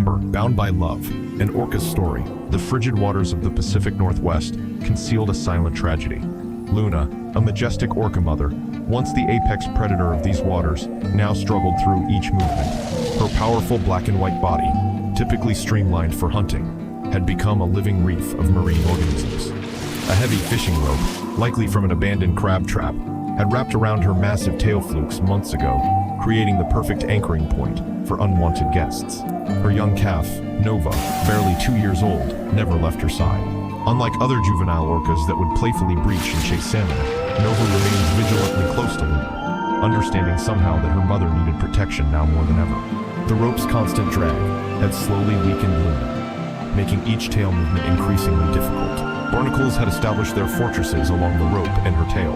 Bound by Love, an orca's story. The frigid waters of the Pacific Northwest concealed a silent tragedy. Luna, a majestic orca mother, once the apex predator of these waters, now struggled through each movement. Her powerful black and white body, typically streamlined for hunting, had become a living reef of marine organisms. A heavy fishing rope, likely from an abandoned crab trap, had wrapped around her massive tail flukes months ago, creating the perfect anchoring point for unwanted guests. Her young calf, Nova, barely 2 years old, never left her side. Unlike other juvenile orcas that would playfully breach and chase salmon, Nova remains vigilantly close to Luna, understanding somehow that her mother needed protection now more than ever. The rope's constant drag had slowly weakened Luna, making each tail movement increasingly difficult. Barnacles had established their fortresses along the rope and her tail,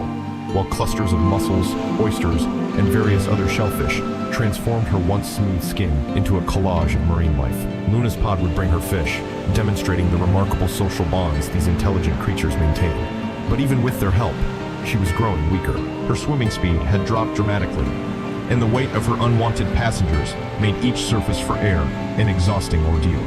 while clusters of mussels, oysters, and various other shellfish transformed her once smooth skin into a collage of marine life. Luna's pod would bring her fish, demonstrating the remarkable social bonds these intelligent creatures maintain. But even with their help, she was growing weaker. Her swimming speed had dropped dramatically, and the weight of her unwanted passengers made each surface for air an exhausting ordeal.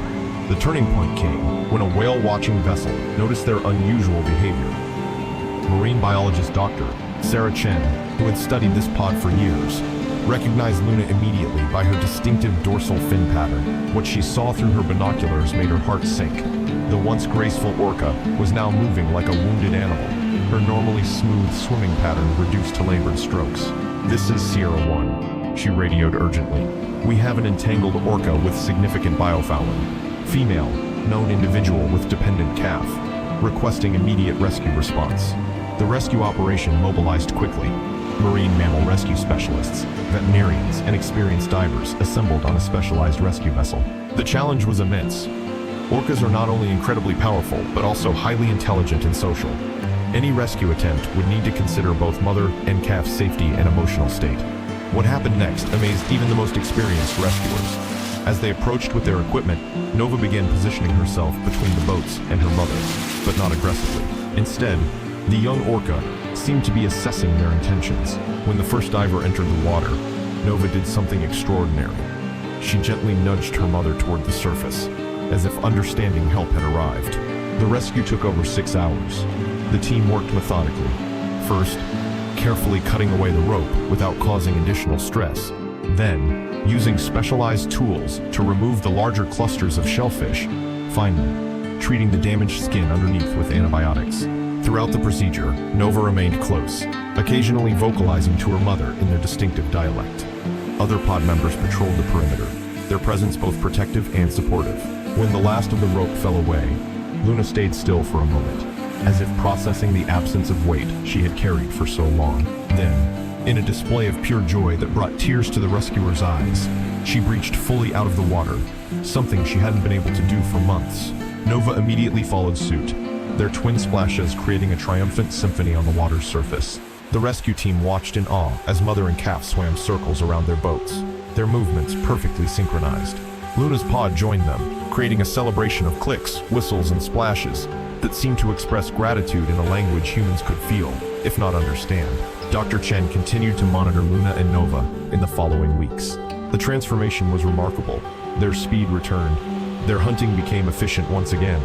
The turning point came when a whale-watching vessel noticed their unusual behavior. Marine biologist Dr. Sarah Chen, who had studied this pod for years, recognized Luna immediately by her distinctive dorsal fin pattern. What she saw through her binoculars made her heart sink. The once graceful orca was now moving like a wounded animal, her normally smooth swimming pattern reduced to labored strokes. "This is Sierra 1, she radioed urgently. "We have an entangled orca with significant biofouling. Female, known individual with dependent calf, requesting immediate rescue response." The rescue operation mobilized quickly. Marine mammal rescue specialists, veterinarians, and experienced divers assembled on a specialized rescue vessel. The challenge was immense. Orcas are not only incredibly powerful, but also highly intelligent and social. Any rescue attempt would need to consider both mother and calf's safety and emotional state. What happened next amazed even the most experienced rescuers. As they approached with their equipment, Nova began positioning herself between the boats and her mother, but not aggressively. Instead, the young orca seemed to be assessing their intentions. When the first diver entered the water, Nova did something extraordinary. She gently nudged her mother toward the surface, as if understanding help had arrived. The rescue took over 6 hours. The team worked methodically. First, carefully cutting away the rope without causing additional stress. Then, using specialized tools to remove the larger clusters of shellfish. Finally, treating the damaged skin underneath with antibiotics. Throughout the procedure, Nova remained close, occasionally vocalizing to her mother in their distinctive dialect. Other pod members patrolled the perimeter, their presence both protective and supportive. When the last of the rope fell away, Luna stayed still for a moment, as if processing the absence of weight she had carried for so long. Then, in a display of pure joy that brought tears to the rescuer's eyes, she breached fully out of the water, something she hadn't been able to do for months. Nova immediately followed suit, their twin splashes creating a triumphant symphony on the water's surface. The rescue team watched in awe as mother and calf swam circles around their boats, their movements perfectly synchronized. Luna's pod joined them, creating a celebration of clicks, whistles, and splashes that seemed to express gratitude in a language humans could feel, if not understand. Dr. Chen continued to monitor Luna and Nova in the following weeks. The transformation was remarkable. Their speed returned, their hunting became efficient once again,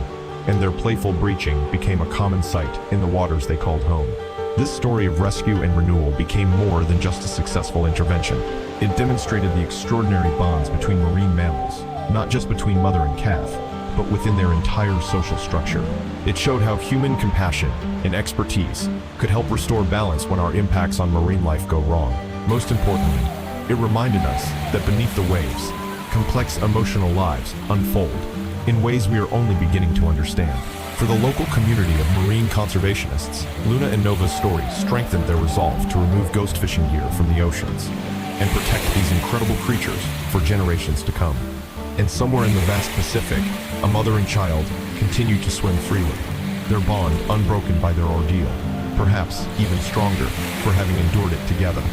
and their playful breaching became a common sight in the waters they called home. This story of rescue and renewal became more than just a successful intervention. It demonstrated the extraordinary bonds between marine mammals, not just between mother and calf, but within their entire social structure. It showed how human compassion and expertise could help restore balance when our impacts on marine life go wrong. Most importantly, it reminded us that beneath the waves, complex emotional lives unfold in ways we are only beginning to understand. For the local community of marine conservationists, Luna and Nova's story strengthened their resolve to remove ghost fishing gear from the oceans and protect these incredible creatures for generations to come. And somewhere in the vast Pacific, a mother and child continue to swim freely, their bond unbroken by their ordeal, perhaps even stronger for having endured it together.